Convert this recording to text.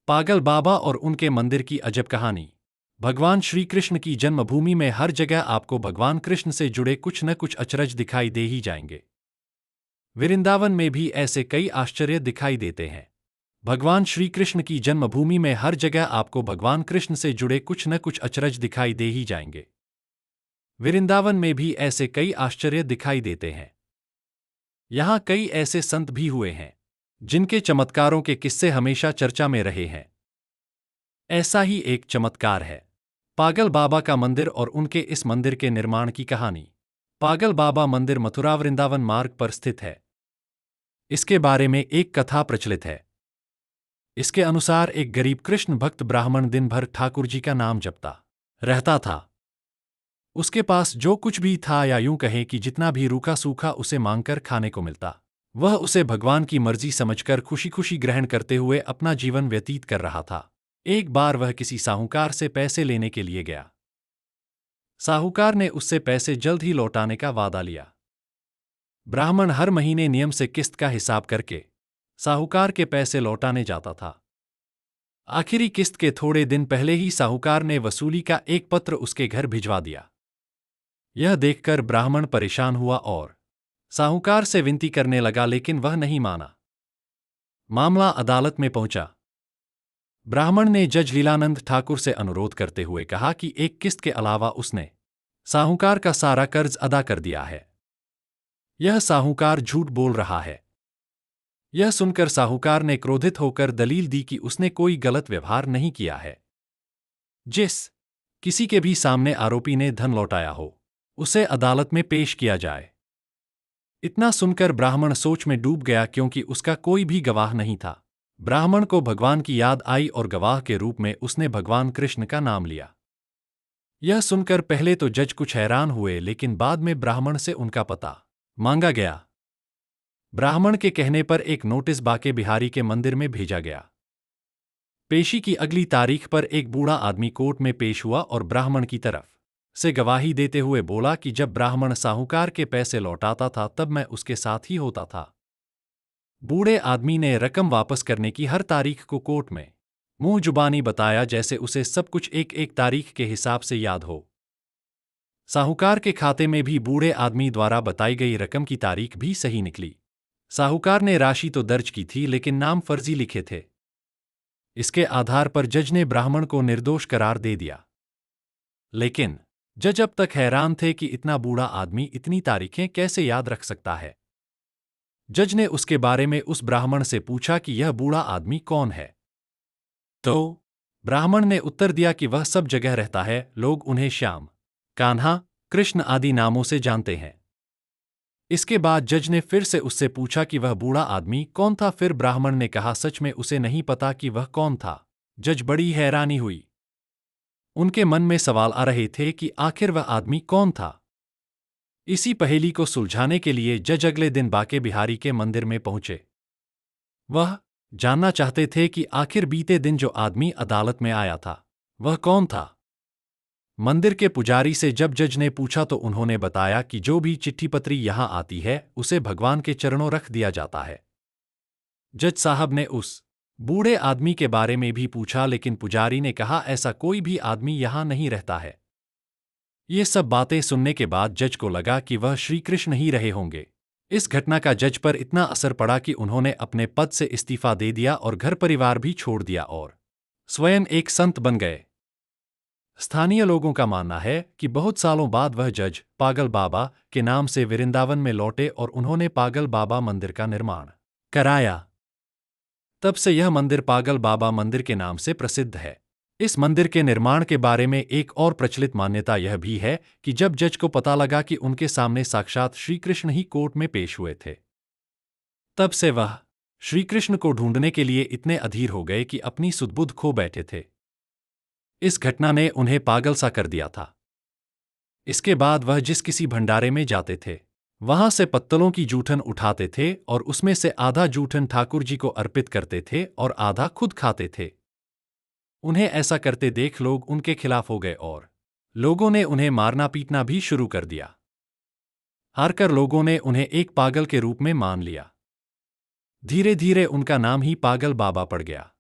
पागल बाबा और उनके मंदिर की अजब कहानी। भगवान श्री कृष्ण की जन्मभूमि में हर जगह आपको भगवान कृष्ण से जुड़े कुछ न कुछ अचरज दिखाई दे ही जाएंगे। वृंदावन में भी ऐसे कई आश्चर्य दिखाई देते हैं। भगवान श्री कृष्ण की जन्मभूमि में हर जगह आपको भगवान कृष्ण से जुड़े कुछ न कुछ अचरज दिखाई दे ही जाएंगे। वृंदावन में भी ऐसे कई आश्चर्य दिखाई देते हैं। यहाँ कई ऐसे संत भी हुए हैं जिनके चमत्कारों के किस्से हमेशा चर्चा में रहे हैं। ऐसा ही एक चमत्कार है पागल बाबा का मंदिर और उनके इस मंदिर के निर्माण की कहानी। पागल बाबा मंदिर मथुरा वृंदावन मार्ग पर स्थित है। इसके बारे में एक कथा प्रचलित है। इसके अनुसार एक गरीब कृष्ण भक्त ब्राह्मण दिन भर ठाकुर जी का नाम जपता रहता था। उसके पास जो कुछ भी था, या यूं कहें कि जितना भी रूखा सूखा उसे मांगकर खाने को मिलता, वह उसे भगवान की मर्जी समझकर खुशी खुशी ग्रहण करते हुए अपना जीवन व्यतीत कर रहा था। एक बार वह किसी साहूकार से पैसे लेने के लिए गया। साहूकार ने उससे पैसे जल्द ही लौटाने का वादा लिया। ब्राह्मण हर महीने नियम से किस्त का हिसाब करके साहूकार के पैसे लौटाने जाता था। आखिरी किस्त के थोड़े दिन पहले ही साहूकार ने वसूली का एक पत्र उसके घर भिजवा दिया। यह देखकर ब्राह्मण परेशान हुआ और साहूकार से विनती करने लगा, लेकिन वह नहीं माना। मामला अदालत में पहुंचा। ब्राह्मण ने जज लीलानंद ठाकुर से अनुरोध करते हुए कहा कि एक किस्त के अलावा उसने साहूकार का सारा कर्ज अदा कर दिया है। यह साहूकार झूठ बोल रहा है। यह सुनकर साहूकार ने क्रोधित होकर दलील दी कि उसने कोई गलत व्यवहार नहीं किया है। जिस किसी के भी सामने आरोपी ने धन लौटाया हो, उसे अदालत में पेश किया जाए। इतना सुनकर ब्राह्मण सोच में डूब गया, क्योंकि उसका कोई भी गवाह नहीं था। ब्राह्मण को भगवान की याद आई और गवाह के रूप में उसने भगवान कृष्ण का नाम लिया। यह सुनकर पहले तो जज कुछ हैरान हुए, लेकिन बाद में ब्राह्मण से उनका पता मांगा गया। ब्राह्मण के कहने पर एक नोटिस बाके बिहारी के मंदिर में भेजा गया। पेशी की अगली तारीख पर एक बूढ़ा आदमी कोर्ट में पेश हुआ और ब्राह्मण की तरफ से गवाही देते हुए बोला कि जब ब्राह्मण साहूकार के पैसे लौटाता था तब मैं उसके साथ ही होता था। बूढ़े आदमी ने रकम वापस करने की हर तारीख को कोर्ट में मुंह जुबानी बताया, जैसे उसे सब कुछ एक एक तारीख के हिसाब से याद हो। साहूकार के खाते में भी बूढ़े आदमी द्वारा बताई गई रकम की तारीख भी सही निकली। साहूकार ने राशि तो दर्ज की थी, लेकिन नाम फर्जी लिखे थे। इसके आधार पर जज ने ब्राह्मण को निर्दोष करार दे दिया। लेकिन जज अब तक हैरान थे कि इतना बूढ़ा आदमी इतनी तारीखें कैसे याद रख सकता है। जज ने उसके बारे में उस ब्राह्मण से पूछा कि यह बूढ़ा आदमी कौन है। तो ब्राह्मण ने उत्तर दिया कि वह सब जगह रहता है, लोग उन्हें श्याम, कान्हा, कृष्ण आदि नामों से जानते हैं। इसके बाद जज ने फिर से उससे पूछा कि वह बूढ़ा आदमी कौन था। फिर ब्राह्मण ने कहा सच में उसे नहीं पता कि वह कौन था। जज बड़ी हैरानी हुई। उनके मन में सवाल आ रहे थे कि आखिर वह आदमी कौन था। इसी पहेली को सुलझाने के लिए जज अगले दिन बाके बिहारी के मंदिर में पहुंचे। वह जानना चाहते थे कि आखिर बीते दिन जो आदमी अदालत में आया था वह कौन था। मंदिर के पुजारी से जब जज ने पूछा तो उन्होंने बताया कि जो भी चिट्ठी पत्री यहां आती है उसे भगवान के चरणों रख दिया जाता है। जज साहब ने उस बूढ़े आदमी के बारे में भी पूछा, लेकिन पुजारी ने कहा ऐसा कोई भी आदमी यहां नहीं रहता है। ये सब बातें सुनने के बाद जज को लगा कि वह श्री कृष्ण ही रहे होंगे। इस घटना का जज पर इतना असर पड़ा कि उन्होंने अपने पद से इस्तीफा दे दिया और घर परिवार भी छोड़ दिया और स्वयं एक संत बन गए। स्थानीय लोगों का मानना है कि बहुत सालों बाद वह जज पागल बाबा के नाम से वृंदावन में लौटे और उन्होंने पागल बाबा मंदिर का निर्माण कराया। तब से यह मंदिर पागल बाबा मंदिर के नाम से प्रसिद्ध है। इस मंदिर के निर्माण के बारे में एक और प्रचलित मान्यता यह भी है कि जब जज को पता लगा कि उनके सामने साक्षात श्री कृष्ण ही कोर्ट में पेश हुए थे, तब से वह श्री कृष्ण को ढूंढने के लिए इतने अधीर हो गए कि अपनी सुध-बुध खो बैठे थे। इस घटना ने उन्हें पागल सा कर दिया था। इसके बाद वह जिस किसी भंडारे में जाते थे वहां से पत्तलों की जूठन उठाते थे और उसमें से आधा जूठन ठाकुर जी को अर्पित करते थे और आधा खुद खाते थे। उन्हें ऐसा करते देख लोग उनके खिलाफ हो गए और लोगों ने उन्हें मारना पीटना भी शुरू कर दिया। हारकर लोगों ने उन्हें एक पागल के रूप में मान लिया। धीरे धीरे उनका नाम ही पागल बाबा पड़ गया।